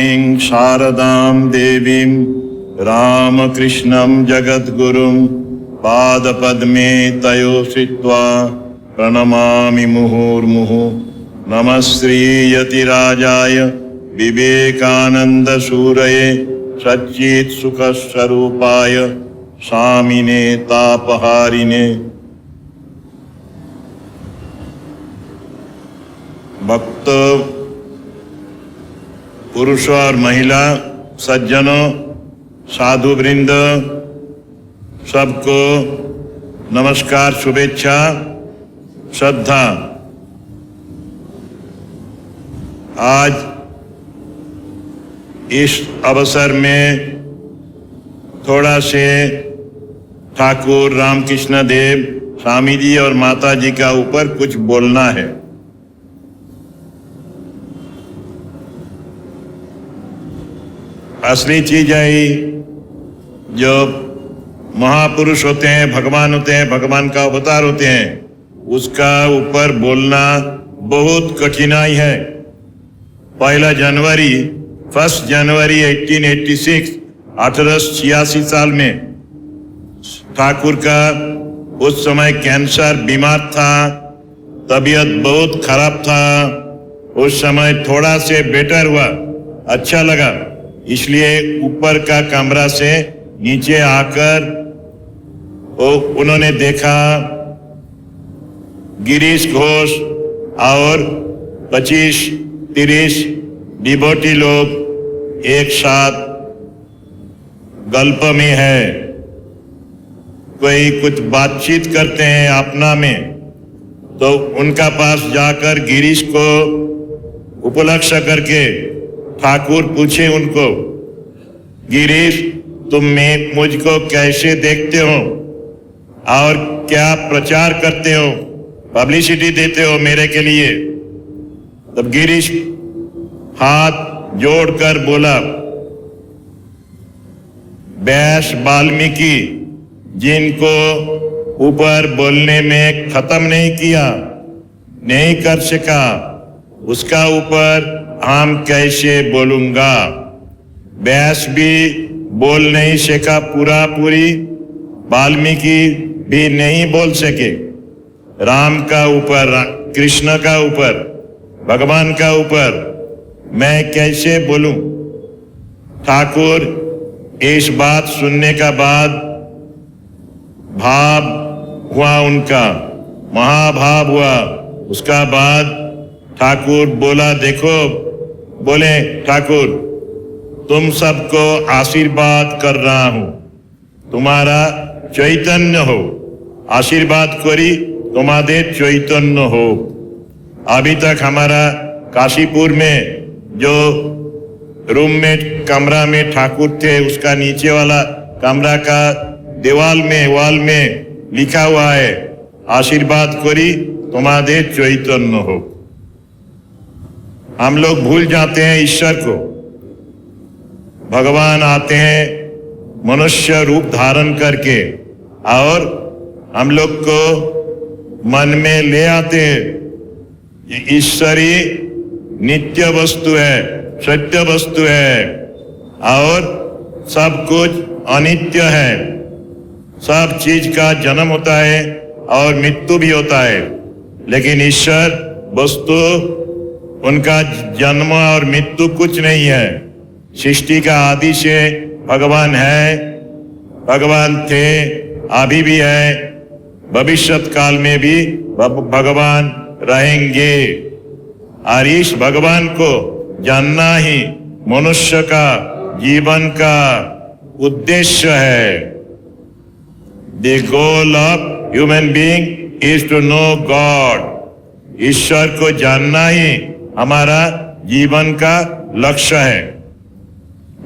वाणीं शारदां देवीं रामकृष्णं जगद्गुरुं पादपद्मे तयो श्रित्वा प्रणमामि मुहुर्मुहुः। नमः श्रीयतिराजाय विवेकानन्दसूरये सच्चित्सुखस्वरूपाय स्वामिने तापहारिणे। भक्त पुरुष और महिला सज्जनों साधु वृंद सबको नमस्कार, शुभेच्छा, श्रद्धा। आज इस अवसर में थोड़ा से ठाकुर रामकृष्ण देव स्वामी जी और माता जी का ऊपर कुछ बोलना है। असली चीज है जो महापुरुष होते हैं, भगवान होते हैं, भगवान का अवतार होते हैं, उसका ऊपर बोलना बहुत कठिनाई है। 1 जनवरी 1886 1886 साल में ठाकुर का उस समय कैंसर बीमार था, तबीयत बहुत खराब था। उस समय थोड़ा से बेटर हुआ, अच्छा लगा, इसलिए ऊपर का कमरा से नीचे आकर उन्होंने देखा गिरीश घोष और 25-30 डिवोटी लोग एक साथ गल्प में है, कोई कुछ बातचीत करते हैं अपना में। तो उनका पास जाकर गिरीश को उपलक्ष्य करके ठाकुर पूछे उनको, गिरीश तुम मुझको कैसे देखते हो और क्या प्रचार करते हो, पब्लिसिटी देते हो मेरे के लिए? तब गिरीश हाथ जोड़कर बोला, व्यास वाल्मीकि जिनको ऊपर बोलने में खत्म नहीं किया, नहीं कर सका, उसका ऊपर हम कैसे बोलूंगा? व्यास भी बोल नहीं सका पूरी, वाल्मीकि भी नहीं बोल सके। राम का ऊपर, कृष्ण का ऊपर, भगवान का ऊपर मैं कैसे बोलूं? ठाकुर इस बात सुनने का बाद भाव हुआ, उनका महाभाव हुआ। उसका बाद ठाकुर बोला, देखो, बोले ठाकुर तुम सबको आशीर्वाद कर रहा हूं, तुम्हारा चैतन्य हो, आशीर्वाद करी तुम्हारे चैतन्य हो। अभी तक हमारा काशीपुर में जो रूम में कमरा में ठाकुर थे, उसका नीचे वाला कमरा का वाल में लिखा हुआ है, आशीर्वाद करी तुम्हारे चैतन्य हो। हम लोग भूल जाते हैं ईश्वर को। भगवान आते हैं मनुष्य रूप धारण करके और हम लोग को मन में ले आते हैं। ये ईश्वरी नित्य वस्तु है, सत्य वस्तु है और सब कुछ अनित्य है। सब चीज का जन्म होता है और मृत्यु भी होता है, लेकिन ईश्वर वस्तु, उनका जन्म और मृत्यु कुछ नहीं है। सृष्टि का आदि से भगवान है, भगवान थे, अभी भी है, भविष्यत काल में भी भगवान रहेंगे। और इस भगवान को जानना ही मनुष्य का जीवन का उद्देश्य है। The goal of human being is to know God. ईश्वर को जानना ही हमारा जीवन का लक्ष्य है।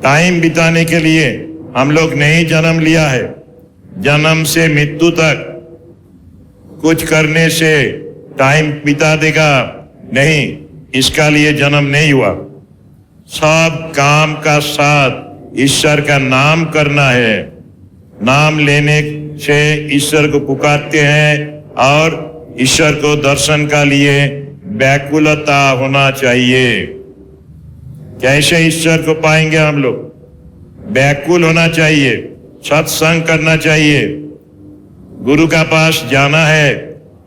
टाइम बिताने के लिए हम लोग नहीं जन्म लिया है। जन्म से मृत्यु तक कुछ करने से टाइम बिता देगा नहीं, इसका लिए जन्म नहीं हुआ। सब काम का साथ ईश्वर का नाम करना है। नाम लेने से ईश्वर को पुकारते हैं और ईश्वर को दर्शन का लिए व्याकुलता होना चाहिए। कैसे ईश्वर को पाएंगे हम लोग? व्याकुल होना चाहिए, सत्संग करना चाहिए, गुरु का पास जाना है,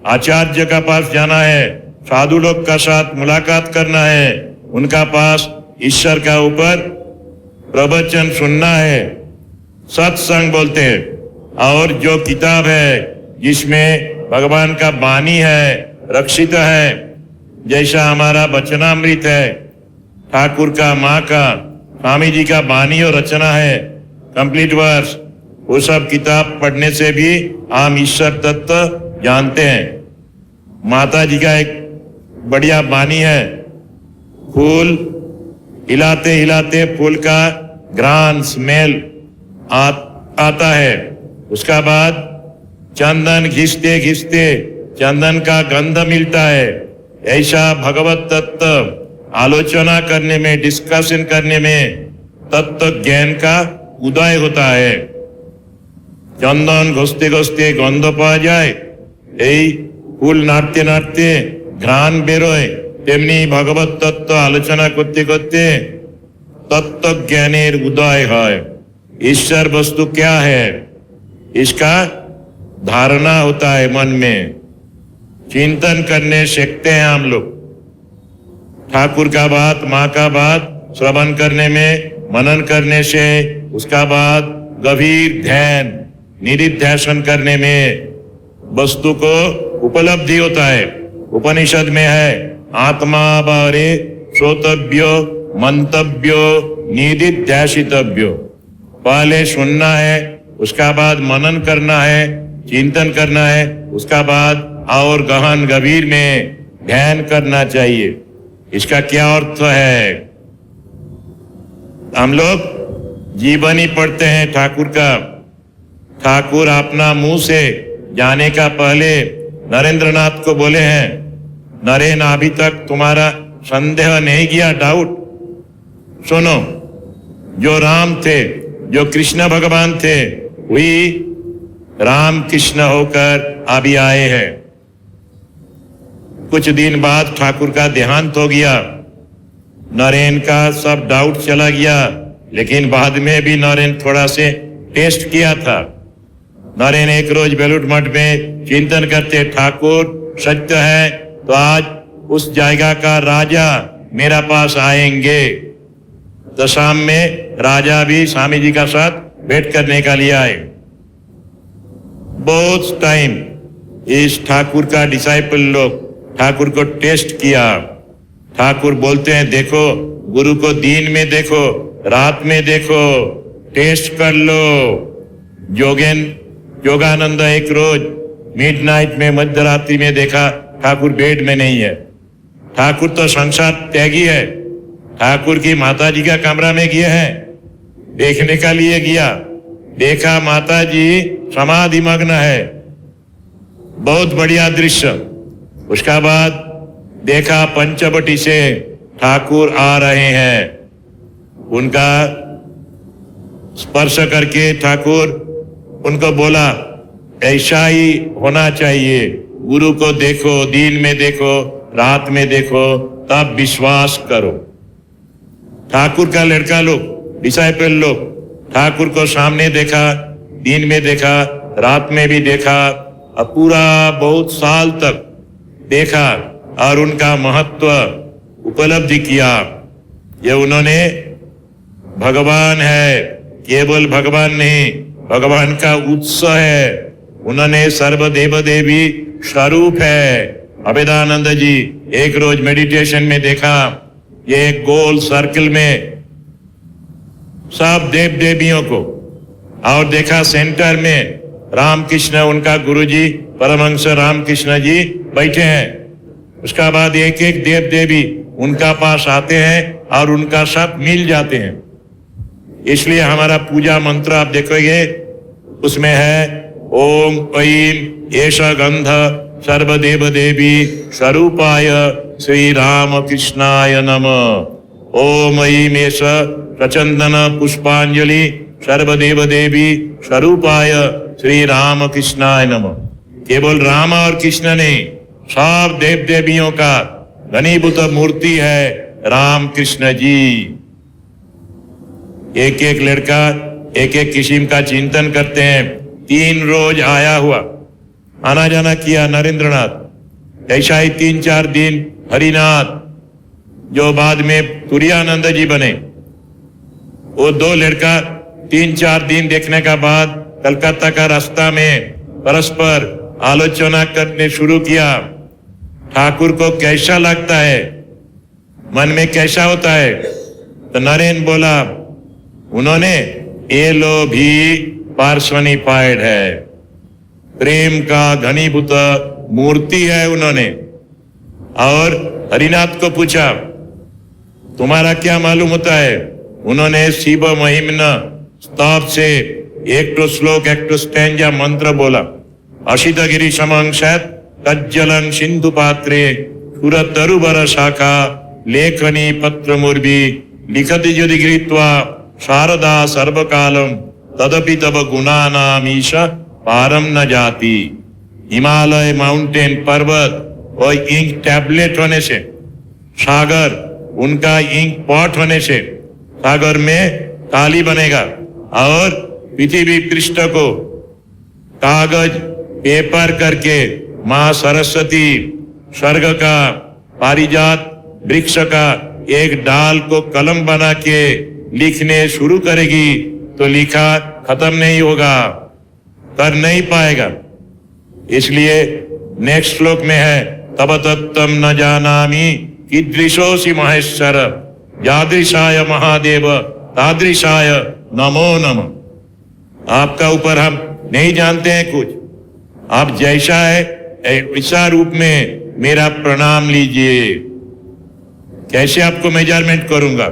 आचार्य का पास जाना है, साधु लोग का साथ मुलाकात करना है, उनका पास ईश्वर का ऊपर प्रवचन सुनना है, सत्संग बोलते हैं। और जो किताब है जिसमें भगवान का वाणी है, रक्षित है, जैसा हमारा वचनामृत है, ठाकुर का, माँ का, स्वामी जी का वाणी और रचना है, कंप्लीट वर्स, वो सब किताब पढ़ने से भी हम ईश्वर तत्व जानते हैं। माता जी का एक बढ़िया वाणी है, फूल हिलाते हिलाते फूल का घ्राण स्मेल आता है, उसका बाद चंदन घिसते घिसते चंदन का गंध मिलता है। ऐसा भगवत तत्व आलोचना करने में, डिस्कशन करने में तत्व ज्ञान का उदय होता है। चंदन घुसते घुसते गंध पाওয়া যায়, এই ফুল নাড়তে নাড়তে ঘ্রাণ বেরোয়, তেমনি ভগবত তত্ত্ব আলোচনা করতে করতে तत्व ज्ञानेर उदय है। ईश्वर वस्तु क्या है, इसका धारणा होता है मन में, चिंतन करने सीखते हैं हम लोग। ठाकुर का बात, माँ का बात श्रवण करने में, मनन करने से, उसका बाद गंभीर ध्यान निधिध्यासन करने में वस्तु को उपलब्धि होता है। उपनिषद में है, आत्मा बारे श्रोतव्यो मंतव्यो निधिध्यासितव्यो। पहले सुनना है, उसका बाद मनन करना है, चिंतन करना है, उसका बाद और गहन गंभीर में ध्यान करना चाहिए। इसका क्या अर्थ है? हम लोग जीवनी पढ़ते हैं ठाकुर का। ठाकुर अपना मुंह से जाने का पहले नरेंद्रनाथ को बोले हैं, नरेन अभी तक तुम्हारा संदेह नहीं गया, डाउट? सुनो, जो राम थे, जो कृष्ण भगवान थे, वही राम कृष्ण होकर अभी आए हैं। कुछ दिन बाद ठाकुर का देहांत हो गया, नरेन का सब डाउट चला गया, लेकिन बाद में भी नरेन थोड़ा से टेस्ट किया था। नरेन एक रोज बेलूट मठ में चिंतन करते, ठाकुर सत्य है तो आज उस जगह का राजा मेरा पास आएंगे। तो शाम में राजा भी स्वामी जी का साथ भेंट करने का लिए आए। बहुत टाइम इस ठाकुर का डिसाइपल लोग ठाकुर को टेस्ट किया। ठाकुर बोलते हैं, देखो गुरु को दिन में देखो, रात में देखो, टेस्ट कर लो। योगानंद एक रोज मिडनाइट में, मध्य रात्रि में देखा ठाकुर बेड में नहीं है। ठाकुर तो संसार त्यागी है, ठाकुर की माता जी का कमरा में गए हैं, देखने का लिए गया, देखा माता जी समाधि मग्न है, बहुत बढ़िया दृश्य। उसका बाद देखा पंचवटी से ठाकुर आ रहे हैं, उनका स्पर्श करके ठाकुर उनको बोला, ऐसा ही होना चाहिए, गुरु को देखो, दिन में देखो, रात में देखो, तब विश्वास करो। ठाकुर का लड़का लोग, डिसाइपल लोग ठाकुर को सामने देखा, दिन में देखा, रात में भी देखा, और पूरा बहुत साल तक देखा और उनका महत्व उपलब्धि किया। ये उन्होंने भगवान है, केवल भगवान नहीं, भगवान का उत्सव है, उन्होंने सर्वदेव देवी स्वरूप है। अभेदानंद जी एक रोज मेडिटेशन में देखा, ये एक गोल सर्कल में सब देव देवियों को, और देखा सेंटर में रामकृष्ण, उनका गुरुजी परमहंस रामकृष्ण जी बैठे हैं। उसका बाद एक एक देव देवी उनका पास आते हैं और उनका साथ मिल जाते हैं। इसलिए हमारा पूजा मंत्र आप देखोगे, उसमें है ओम ऐं एष गंध सर्वदेव देवी स्वरूपाय श्री राम कृष्णाय नमः। ओम ऐं एष प्रचंदन पुष्पांजलि सर्वदेव देवी स्वरूपाय श्री राम कृष्णाय नमः। केवल राम और कृष्ण नहीं, सब देव देवियों का घनीभूत मूर्ति है राम कृष्ण जी। एक एक लड़का एक एक किस्म का चिंतन करते हैं। 3 रोज आया हुआ, आना जाना किया नरेंद्रनाथ। ऐसा ही 3-4 दिन हरिनाथ, जो बाद में तुरानंद जी बने। वो 2 लड़का 3-4 दिन देखने का बाद कलकत्ता का रास्ता में परस्पर आलोचना करने शुरू किया। ठाकुर को कैसा लगता है, मन में कैसा होता है? तो नरेन बोला, उन्होंने ये लो भी पार्सनिफाइड है, प्रेम का घनीभूत मूर्ति है उन्होंने। और हरिनाथ को पूछा, तुम्हारा क्या मालूम होता है? उन्होंने शिव महिम्न स्तव से एक तो श्लोक एक तो स्टैंजा मंत्र बोला। अशितगिरी समंशत तज्जलं सिंधु पात्रे सुरतरुबर शाखा लेखनी पत्र मुर्वी लिखति यदि गृहीत्वा शारदा सर्वकालम तदपि तब गुणानाम ईश पारम न जाति। हिमालय, माउंटेन, पर्वत और इंक टैबलेट होने से, सागर उनका इंक पॉट होने से सागर में काली बनेगा, और पृथ्वी पृष्ठ को कागज पेपर करके माँ सरस्वती स्वर्ग का पारिजात वृक्ष का एक डाल को कलम बना के लिखने शुरू करेगी तो लिखा खत्म नहीं होगा, कर नहीं पाएगा। इसलिए नेक्स्ट श्लोक में है, तब तत्तम न जानामि कीदृशोऽसि महेश्वर यादृशाय महादेव तादृशाय नमो नमः। आपका ऊपर हम नहीं जानते हैं कुछ, आप जैसा है ऐसा रूप में मेरा प्रणाम लीजिए। कैसे आपको मेजरमेंट करूंगा?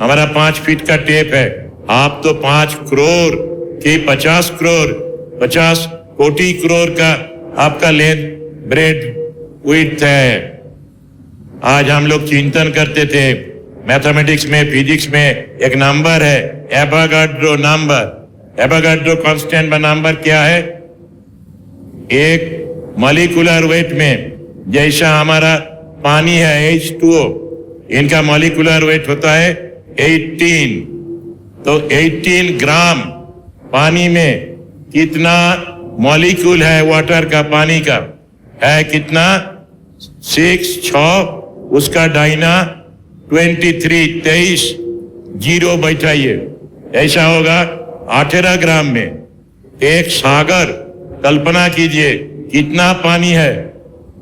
हमारा 5 फीट का टेप है, आप तो 5 करोड़ के 50 करोड़ 50 कोटि करोड़ का आपका लेंथ ब्रेड विड्थ है। आज हम लोग चिंतन करते थे, मैथमेटिक्स में फिजिक्स में एक नंबर है एवोगाड्रो नंबर। एवोगाड्रो कांस्टेंट का नंबर क्या है? एक मॉलिक्यूलर वेट में जैसा हमारा पानी है H2O, इनका मॉलिक्यूलर वेट होता है 18। तो 18 ग्राम पानी में कितना मॉलिक्यूल है वाटर का, पानी का है कितना? 6 उसका डाइना 23 जीरो बैठाइए, ऐसा होगा 18 ग्राम में। एक सागर कल्पना कीजिए कितना पानी है,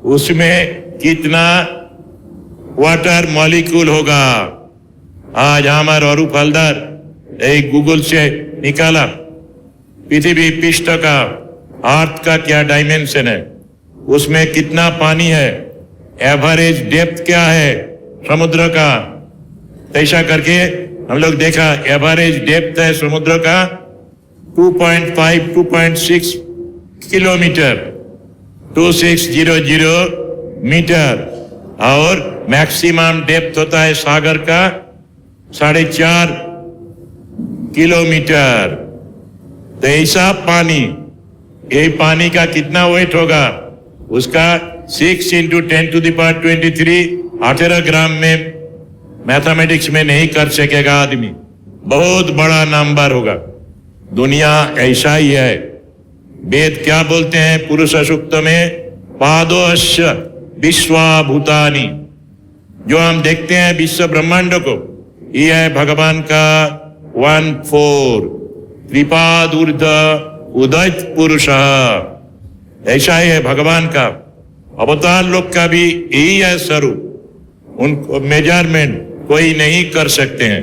उसमें कितना वाटर मॉलिक्यूल होगा। आज हमारा और फलदार एक गूगल से निकाला पृथ्वी पृष्ठ का, अर्थ का क्या डायमेंशन है, उसमें कितना पानी है, एवरेज डेप्थ क्या है समुद्र का। ऐसा करके हम लोग देखा एवरेज डेप्थ है समुद्र का 2.6 किलोमीटर, 2600 मीटर, और मैक्सिमम डेप्थ होता है सागर का 4.5 किलोमीटर। तो ऐसा पानी, ये पानी का कितना वेट होगा? उसका 6 × 10⁻23 18 ग्राम में मैथमेटिक्स में नहीं कर सकेगा आदमी, बहुत बड़ा नंबर होगा। दुनिया ऐसा ही है। वेद क्या बोलते हैं पुरुष सूक्त में? पादोश्य विश्वाभूतानि। जो हम देखते हैं विश्व ब्रह्मांड को, ये है भगवान का 1/4 त्रिपाद ऊर्ध उदय पुरुष। ऐसा ही है भगवान का। अवतार लोग का भी यही है स्वरूप, उनको मेजरमेंट कोई नहीं कर सकते हैं।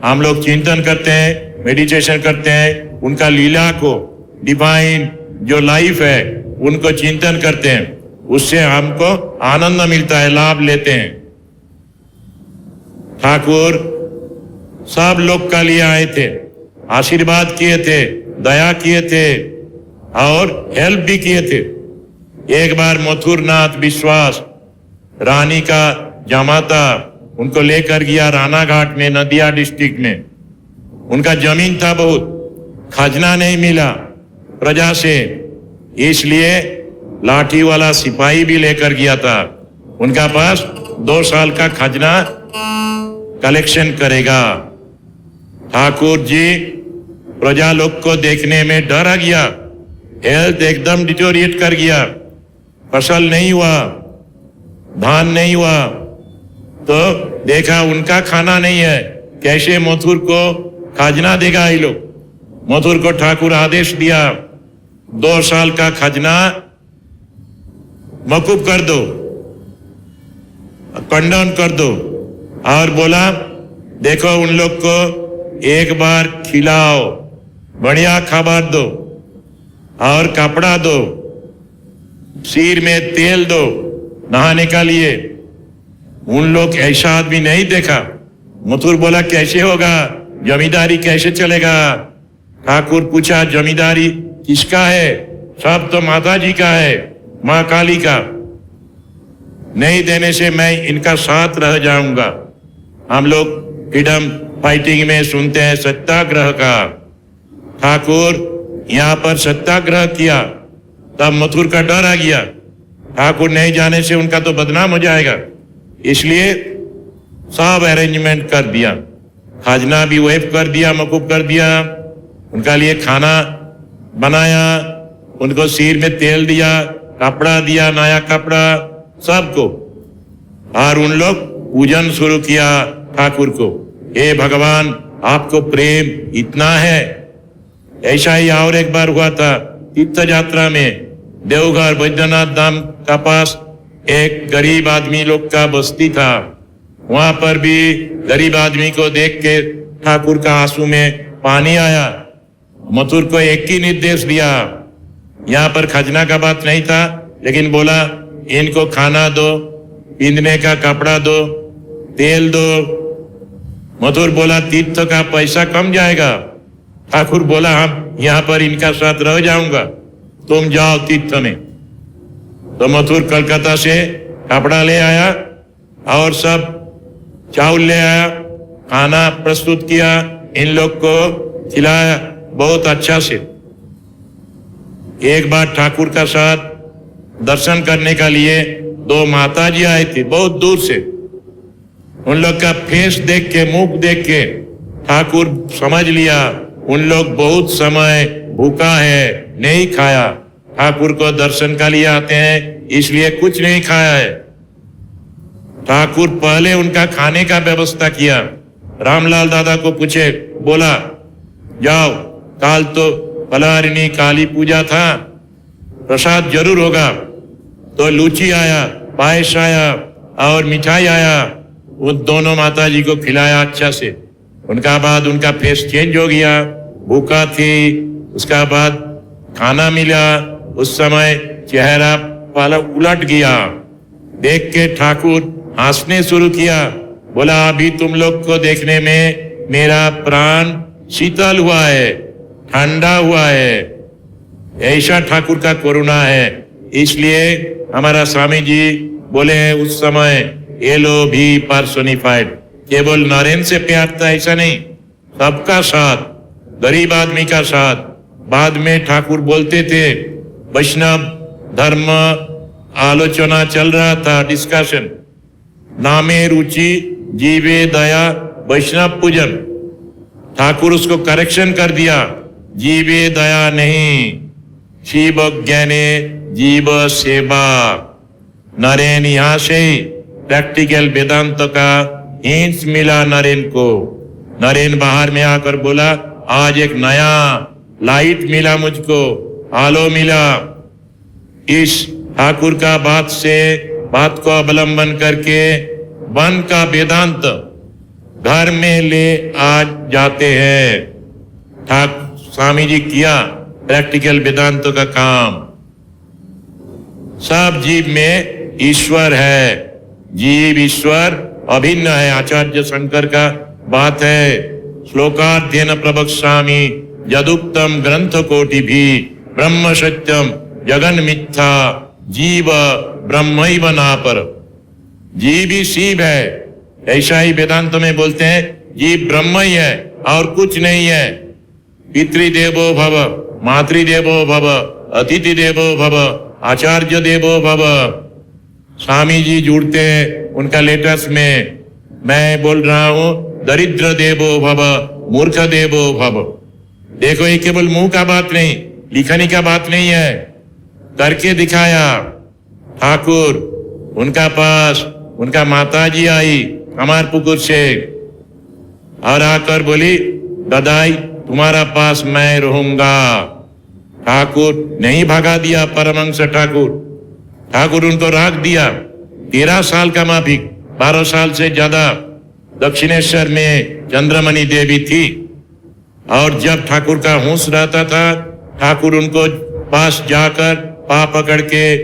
हम लोग चिंतन करते हैं, मेडिटेशन करते हैं, उनका लीला को, डिवाइन जो लाइफ है उनको चिंतन करते हैं, उससे हमको आनंद मिलता है, लाभ लेते हैं। ठाकुर सब लोग का लिए आए थे, आशीर्वाद किए थे, दया किए थे और हेल्प भी किए थे। एक बार मथुरनाथ विश्वास रानी का जमाता उनको लेकर गया रानाघाट में, नदिया डिस्ट्रिक्ट में। उनका जमीन था बहुत, खजना नहीं मिला प्रजा से, इसलिए लाठी वाला सिपाही भी लेकर गया था। उनका पास 2 साल का खजना कलेक्शन करेगा। ठाकुर जी प्रजा लोग को देखने में डर आ गया, हेल्थ एकदम डिटोरिएट कर गया, फसल नहीं हुआ, धान नहीं हुआ, तो देखा उनका खाना नहीं है, कैसे मथुर को खजना देगा ये लोग। मथुर को ठाकुर आदेश दिया 2 साल का खजना मौकूफ कर दो, कंडाउन कर दो, और बोला देखो उन लोग को एक बार खिलाओ, बढ़िया खाबार दो और कपड़ा दो, सिर में तेल दो नहाने का लिए। उन लोग ऐसा आदमी नहीं देखा। मथुर बोला कैसे होगा, जमींदारी कैसे चलेगा। ठाकुर पूछा जमींदारी किसका है, सब तो माता जी का है, माँ काली का, नहीं देने से मैं इनका साथ रह जाऊंगा। हम लोग फ्रीडम फाइटिंग में सुनते हैं सत्याग्रह का, ठाकुर यहाँ पर सत्याग्रह किया, तब मथुर का डर आ गया, ठाकुर नहीं जाने से उनका तो बदनाम हो जाएगा, इसलिए सब अरेंजमेंट कर दिया, खजना भी वेब कर दिया, मौकूफ कर दिया, उनका लिए खाना बनाया, उनको सिर में तेल दिया, कपड़ा दिया, नया कपड़ा सबको, और उन लोग पूजन शुरू किया ठाकुर को। हे भगवान आपको प्रेम इतना है। ऐसा ही और एक बार हुआ था तीर्थ यात्रा में, देवघर बैद्यनाथ धाम का पास एक गरीब आदमी लोग का बस्ती था, वहां पर भी गरीब आदमी को देख के ठाकुर का आंसू में पानी आया। मथुर को एक ही निर्देश दिया, यहाँ पर खजना का बात नहीं था, लेकिन बोला इनको खाना दो, पीने का कपड़ा दो, तेल दो। मथुर बोला तीर्थ का पैसा कम जाएगा। ठाकुर बोला हम यहाँ पर इनका साथ रह जाऊंगा, तुम जाओ तीर्थ में। तो मथुर कलकत्ता से कपड़ा ले आया और सब चावल ले आया, खाना प्रस्तुत किया, इन लोग को खिलाया बहुत अच्छा से। एक बार ठाकुर का साथ दर्शन करने का लिए 2 माता जी आए थे बहुत दूर से। उन लोग का फेस देख के, मुख देख के ठाकुर समझ लिया उन लोग बहुत समय भूखा है, नहीं खाया। ठाकुर को दर्शन का लिए आते हैं इसलिए कुछ नहीं खाया है। ठाकुर पहले उनका खाने का व्यवस्था किया। रामलाल दादा को पूछे, बोला जाओ काल तो पलारिणी काली पूजा था, प्रसाद जरूर होगा। तो लूची आया, पायस आया और मिठाई आया, उन दोनों माता जी को खिलाया अच्छा से। उनका बाद उनका फेस चेंज हो गया, भूखा थी, उसका बाद खाना मिला, उस समय चेहरा वाला उलट गया। देख के ठाकुर हंसने शुरू किया, बोला अभी तुम लोग को देखने में मेरा प्राण शीतल हुआ है, ठंडा हुआ है। ऐसा ठाकुर का करुणा है। इसलिए हमारा स्वामी जी बोले उस समय ये लो भी पर्सोनिफाइड, केवल नरेन से प्यार था ऐसा नहीं, सबका साथ, गरीब आदमी का साथ। बाद में ठाकुर बोलते थे, वैष्णव धर्म आलोचना चल रहा था, डिस्कशन, नामे रुचि जीवे दया वैष्णव पूजन। ठाकुर उसको करेक्शन कर दिया, जीवे दया नहीं, शिव ज्ञाने जीव सेवा। नरेन यहाँ से प्रैक्टिकल वेदांत का हिंस मिला नरेन को। नरेन बाहर में आकर बोला आज एक नया लाइट मिला मुझको, आलो मिला। इस ठाकुर का बात को अवलंबन करके वन का वेदांत घर में ले आ जाते हैं। ठाकुर स्वामी जी किया प्रैक्टिकल वेदांत का काम। सब जीव में ईश्वर है, जीव ईश्वर अभिन्न है। आचार्य शंकर का बात है, श्लोकाध्ययन प्रवक्ष्यामि यदुक्तम ग्रंथ कोटि भी ब्रह्म सत्यम जगन मिथ्या जीव ब्रह्मैव नापर। जीव ही शिव है, ऐसा ही वेदांत में बोलते हैं, जीव ब्रह्म ही है और कुछ नहीं है। पितृदेवो भव, मातृदेवो भव, अतिथि देवो भव, आचार्य देवो भव। स्वामी जी जुड़ते हैं उनका लेटेस्ट में, मैं बोल रहा हूँ दरिद्र देवो भव, मूर्ख देवो भव। देखो ये केवल मुंह का बात नहीं, लिखने का बात नहीं है, करके दिखाया। ठाकुर उनका पास उनका माताजी आई कमारपुकुर से और आकर बोली, दादाई तुम्हारा पास मैं रहूंगा। ठाकुर नहीं भगा दिया परमहंस ठाकुर। ठाकुर उनको रख दिया। 13 साल का माफिक, 12 साल से ज्यादा दक्षिणेश्वर में चंद्रमणि देवी थी। और जब ठाकुर का होश रहता था, ठाकुर उनको पास जाकर पा पकड़ के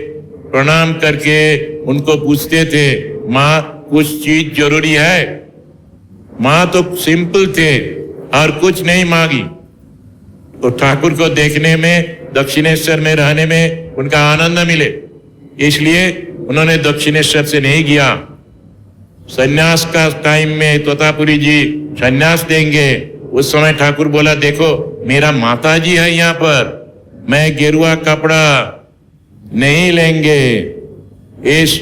प्रणाम करके उनको पूछते थे, माँ कुछ चीज जरूरी है? माँ तो सिंपल थे और कुछ नहीं मांगी। तो ठाकुर को देखने में, दक्षिणेश्वर में रहने में उनका आनंद मिले, इसलिए उन्होंने दक्षिणेश्वर से नहीं गया। सन्यास का टाइम में तोतापुरी जी सन्यास देंगे, उस समय ठाकुर बोला, देखो मेरा माताजी है यहाँ पर, मैं गेरुआ कपड़ा नहीं लेंगे। इस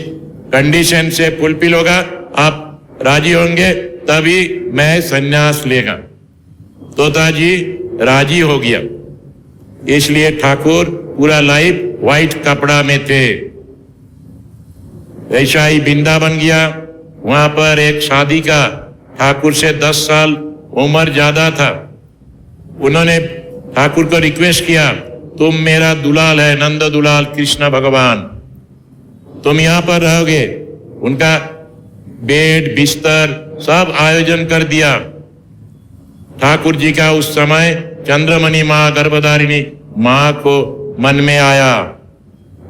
कंडीशन से फुलफिल होगा, आप राजी होंगे तभी मैं सन्यास लेगा। तोता जी राजी हो गया। इसलिए ठाकुर पूरा लाइफ व्हाइट कपड़ा में थे। ऐसा ही वृंदावन गया, वहां पर एक शादी का, ठाकुर से 10 साल उम्र ज्यादा था। उन्होंने ठाकुर को रिक्वेस्ट किया, तुम मेरा दुलाल है, नंद दुलाल कृष्ण भगवान, तुम यहाँ पर रहोगे। उनका बेड बिस्तर सब आयोजन कर दिया। ठाकुर जी का उस समय चंद्रमणि माँ गर्भधारिणी माँ को मन में आया।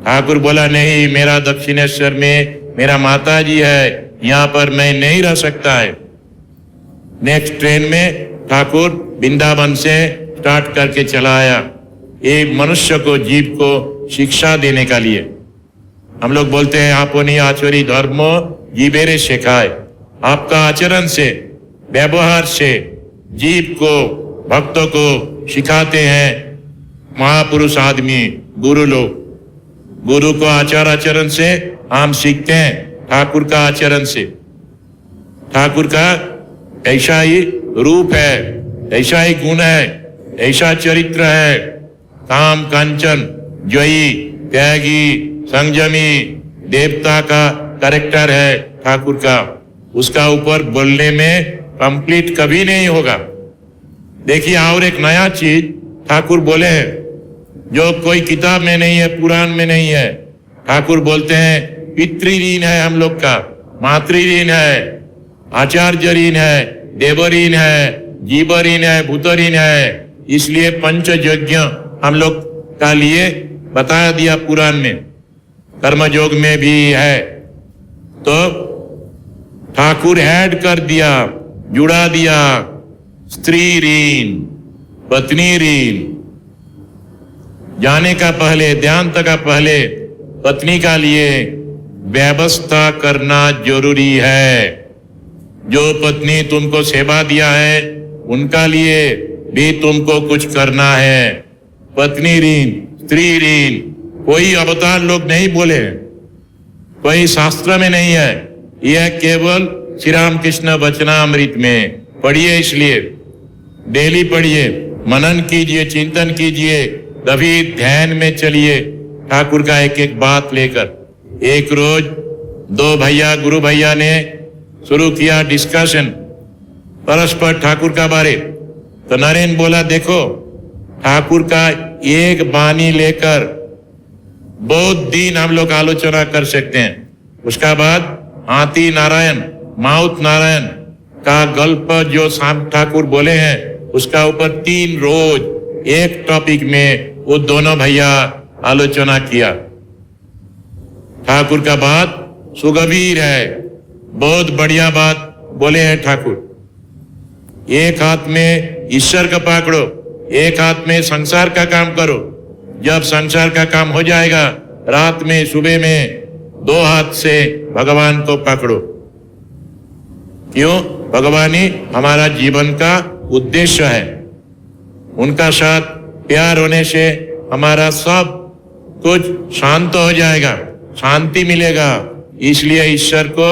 ठाकुर बोला, नहीं, मेरा दक्षिणेश्वर में मेरा माता जी है, यहाँ पर मैं नहीं रह सकता है। नेक्स्ट ट्रेन में ठाकुर वृंदावन से स्टार्ट करके चला आया, एक मनुष्य को, जीव को शिक्षा देने का लिए। हम लोग बोलते हैं, आपनी आचरी धर्मो जीवेरे सिखाए। आपका आचरण से, व्यवहार से जीव को, भक्तों को सिखाते हैं महापुरुष आदमी, गुरु लोग। गुरु को आचार आचरण से हम सीखते हैं, ठाकुर का आचरण से। ठाकुर का ऐसा ही रूप है, ऐसा ही गुण है, ऐसा चरित्र है, काम कांचन, जयी, त्यागी, संयमी, देवता का कैरेक्टर है ठाकुर का। उसका ऊपर बोलने में कंप्लीट कभी नहीं होगा। देखिए, और एक नया चीज ठाकुर बोले हैं जो कोई किताब में नहीं है, पुराण में नहीं है। ठाकुर बोलते हैं, पितृ-ऋण है हम लोग का, मातृ-ऋण है, आचार्य ऋण है, देव ऋण है, जीव ऋण है, भूत ऋण है। इसलिए पंच यज्ञ हम लोग का लिए बता दिया पुराण में, कर्मयोग में भी है। तो ठाकुर ऐड कर दिया, जुड़ा दिया, स्त्री ऋण, पत्नी ऋण। जाने का पहले, ध्यान का पहले पत्नी का लिए व्यवस्था करना जरूरी है। जो पत्नी तुमको सेवा दिया है, उनका लिए भी तुमको कुछ करना है। पत्नी ऋण, स्त्री ऋण, कोई अवतार लोग नहीं बोले, कोई शास्त्र में नहीं है, यह केवल श्री राम कृष्ण वचनामृत में पढ़िए। इसलिए डेली पढ़िए, मनन कीजिए, चिंतन कीजिए, कभी ध्यान में चलिए ठाकुर का एक एक बात लेकर। एक रोज 2 भैया, गुरु भैया ने शुरू किया डिस्कशन परस्पर ठाकुर का बारे। तो नरेन बोला, देखो ठाकुर का एक बानी लेकर बहुत दिन हम लोग आलोचना कर सकते हैं। उसका बाद हाथी नारायण, माउथ नारायण का गल्प जो शाम ठाकुर बोले हैं, उसका ऊपर 3 रोज एक टॉपिक में वो दोनों भैया आलोचना किया। ठाकुर का बात सुगंभीर है, बहुत बढ़िया बात बोले हैं ठाकुर। एक हाथ में ईश्वर का पकड़ो, एक हाथ में संसार का काम करो। जब संसार का काम हो जाएगा, रात में, सुबह में 2 हाथ से भगवान को पकड़ो। क्यों? भगवान ही हमारा जीवन का उद्देश्य है। उनका साथ प्यार होने से हमारा सब कुछ शांत हो जाएगा, शांति मिलेगा। इसलिए ईश्वर को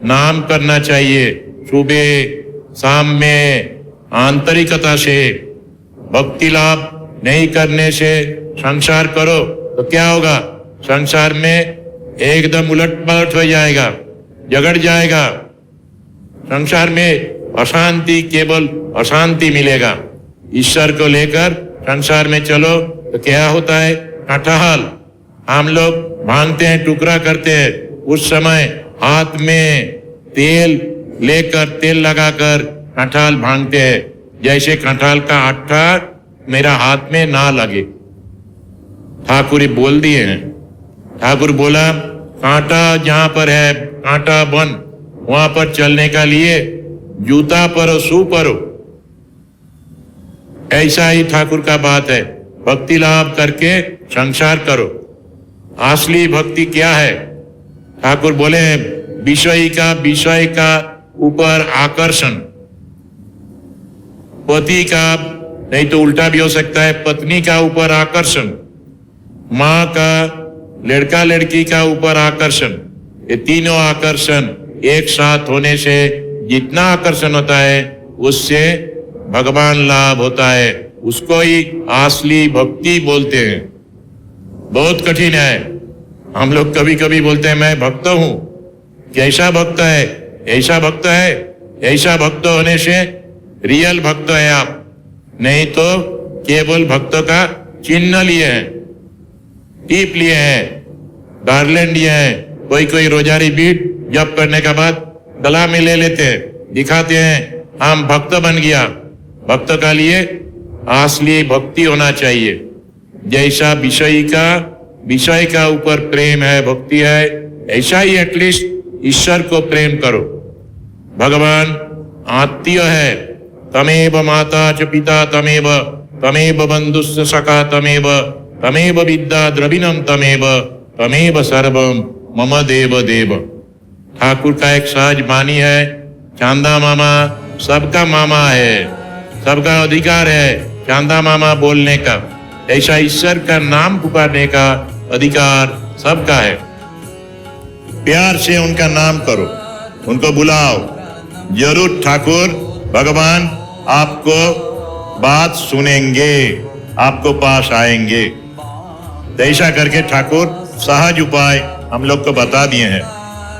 नाम करना चाहिए, सुबह शाम में आंतरिकता से। भक्ति लाभ नहीं करने से संसार करो तो क्या होगा? संसार में एकदम उलट पलट हो जाएगा, झगड़ जाएगा। संसार में अशांति, केवल अशांति मिलेगा। ईश्वर को लेकर संसार में चलो तो क्या होता है? कटहल हम लोग भांगते हैं, टुकड़ा करते हैं, उस समय हाथ में तेल लेकर, तेल लगाकर कटहल भांगते हैं, जैसे कटहल का आटा मेरा हाथ में ना लगे। ठाकुर बोल दिए हैं। ठाकुर बोला कांटा जहां पर है, कांटा बन, वहां पर चलने का लिए जूता परो, शू परो। ऐसा ही ठाकुर का बात है। भक्ति लाभ करके संसार करो। असली भक्ति क्या है? ठाकुर बोले विषय का ऊपर आकर्षण, पति का, नहीं तो उल्टा भी हो सकता है, पत्नी का ऊपर आकर्षण, माँ का, लड़का लड़की का ऊपर आकर्षण। ये तीनों आकर्षण एक साथ होने से जितना आकर्षण होता है उससे भगवान लाभ होता है। उसको ही असली भक्ति बोलते हैं। बहुत कठिन है। हम लोग कभी कभी बोलते हैं मैं भक्त हूं। कैसा भक्त है? ऐसा भक्त है? ऐसा भक्त होने से रियल भक्त है आप, नहीं तो केवल भक्तों का चिन्ह लिए हैं, टीप लिए हैं, गार्लैंड लिए हैं। कोई कोई रोजारी बीट जप करने के बाद गला में ले लेते हैं, दिखाते हैं हम भक्त बन गया। भक्त का लिए असली भक्ति होना चाहिए। जैसा विषय का ऊपर प्रेम है, भक्ति है, ऐसा ही एटलीस्ट ईश्वर को प्रेम करो। भगवान आत्मीय है। तमेव माता च पिता तमेव बंधुश्च सखा तमेव विद्या द्रविणम तमेव सर्वम मम देव देव। ठाकुर का एक सहज वाणी है, चांदा मामा सबका मामा है, सबका अधिकार है चांदा मामा बोलने का। ऐसा ईश्वर का नाम पुकारने का अधिकार सबका है। प्यार से उनका नाम करो, उनको बुलाओ। जरूर ठाकुर भगवान आपको बात सुनेंगे, आपको पास आएंगे। तो ऐसा करके ठाकुर सहज उपाय हम लोग को बता दिए हैं।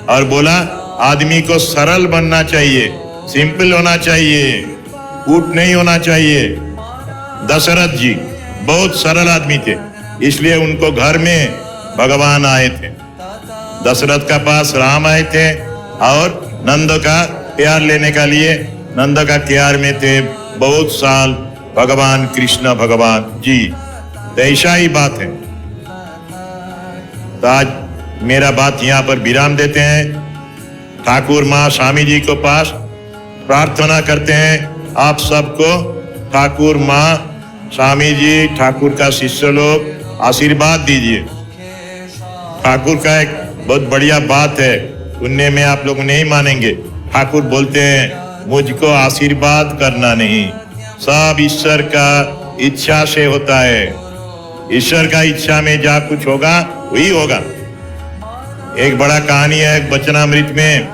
और बोला आदमी को सरल बनना चाहिए, सिंपल होना चाहिए, कूट नहीं होना चाहिए। दशरथ जी बहुत सरल आदमी थे, इसलिए उनको घर में भगवान आए थे। दशरथ का पास राम आए थे और नंद का प्यार लेने का लिए नंद का प्यार में थे बहुत साल भगवान कृष्ण भगवान जी। तो ऐसा ही बात है। तो आज मेरा बात यहाँ पर विराम देते हैं। ठाकुर माँ स्वामी जी को पास प्रार्थना करते हैं आप सबको। ठाकुर माँ स्वामी जी, ठाकुर का शिष्य लोग आशीर्वाद दीजिए। ठाकुर का एक बहुत बढ़िया बात है, सुनने में आप लोग नहीं मानेंगे। ठाकुर बोलते हैं मुझको आशीर्वाद करना नहीं, सब ईश्वर का इच्छा से होता है। ईश्वर का इच्छा में जा कुछ होगा वही होगा। एक बड़ा कहानी है, एक वचनामृत में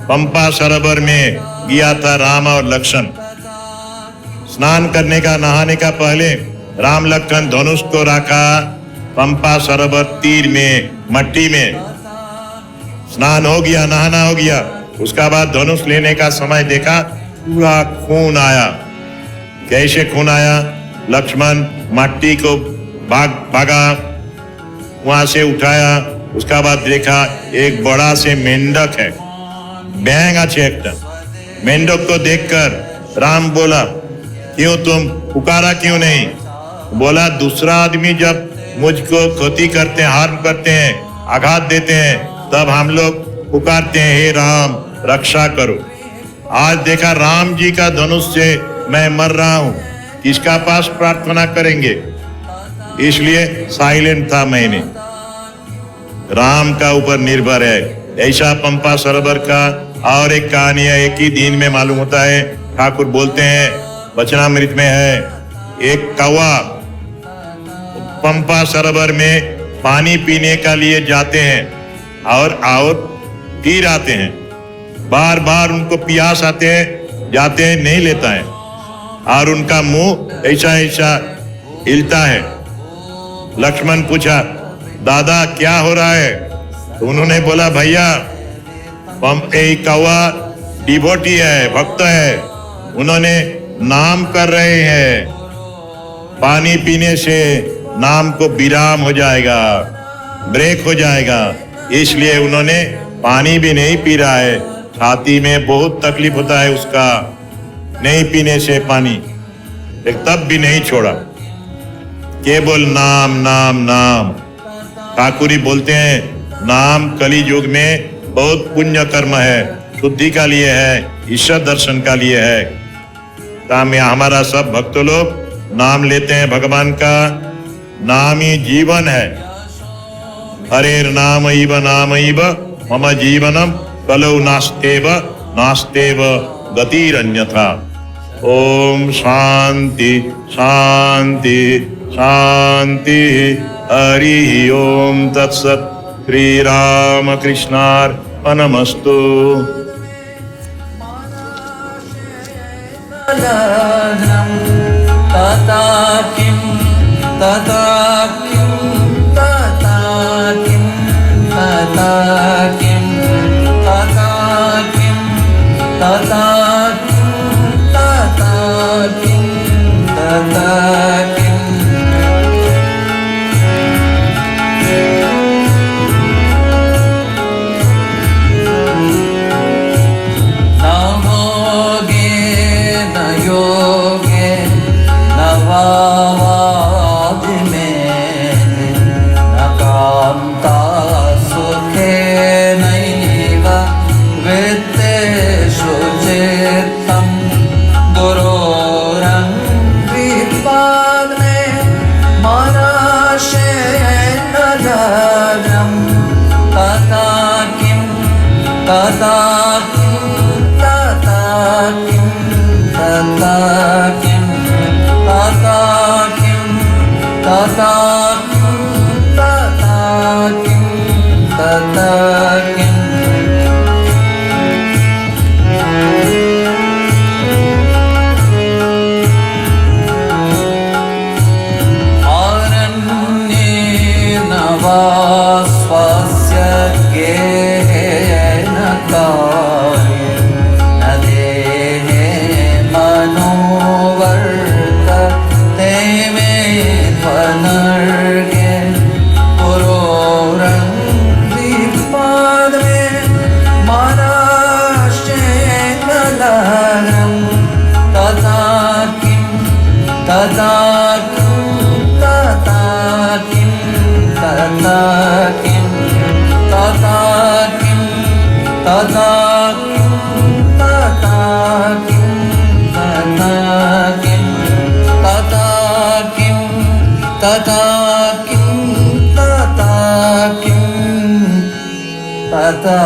पंपा सरोवर में गया था राम और लक्ष्मण। स्नान करने का, नहाने का पहले राम लक्ष्मण धनुष को रखा पंपा सरोवर तीर में, मट्टी में। स्नान हो गया, नहाना हो गया, उसका बाद धनुष लेने का समय देखा पूरा खून आया। कैसे खून आया? लक्ष्मण मट्टी को भागा, वहां से उठाया, उसका बाद देखा एक बड़ा से मेंढक है, बैंग अच्छे एक। मेंढक को देखकर राम बोला क्यों तुम पुकारा क्यों नहीं? बोला दूसरा आदमी जब मुझको क्षति करते हैं, हार्म करते हैं, आघात देते हैं, तब हम लोग पुकारते हैं हे राम रक्षा करो। आज देखा राम जी का धनुष से मैं मर रहा हूं, किसका पास प्रार्थना करेंगे? इसलिए साइलेंट था मैंने। राम का ऊपर निर्भर है। ऐसा पंपा सरोवर का और एक कहानी है, एक ही दिन में मालूम होता है। ठाकुर बोलते हैं वचनामृत में है, एक कौवा पंपा सरोवर में पानी पीने का लिए जाते हैं और फिर आते हैं। बार बार उनको प्यास आते हैं, जाते हैं, नहीं लेता है। और उनका मुंह ऐसा ऐसा हिलता है। लक्ष्मण पूछा, दादा क्या हो रहा है? तो उन्होंने बोला, भैया एक कौवा डिवोटी है, भक्त है, उन्होंने नाम कर रहे हैं, पानी पीने से नाम को विराम हो जाएगा, ब्रेक हो जाएगा, इसलिए उन्होंने पानी भी नहीं पी रहा है। छाती में बहुत तकलीफ होता है उसका, नहीं पीने से पानी, तब भी नहीं छोड़ा। केवल नाम नाम नाम। ठाकुरी बोलते हैं, नाम कली युग में बहुत पुण्य कर्म है, शुद्धि का लिए है, ईश्वर दर्शन का लिए है। ताम हमारा सब भक्त लोग नाम लेते हैं भगवान का, नाम ही जीवन है। हरेर नाम इव मम जीवनम कलौ नास्तेव नास्तेव गतिरन्यथा। ओम शांति शांति शांति। हरि ओम तत्सत्। श्री राम कृष्णार्पणमस्तु। तथा किं तथा किं तथा किं तथा किं तथा किं तथा किं तथा किं तथा किं। न भोगे न योगे न भावादि में न कान्ता सुखे नैव वित्तेषु चित्तं गुरोरङ्घ्रिपाद में मनाशयेन जागरम्। तथा किं तथा किं तथा किं तथा किं तथा किं तथा किं तथा किं तथा किं। अरण्येन वा स्वस्य गेहेन कार्येण न देहे मनोवर्तते मे त्वनर्घ्ये गुरोरङ्घ्रिपाद मे मनाशयेन जागरम्। तथा किं तथा किं तथा किं तथा किं तथा किं तथा किं तथा किं तथा किं तथा किं तथा किं तथा किं तथा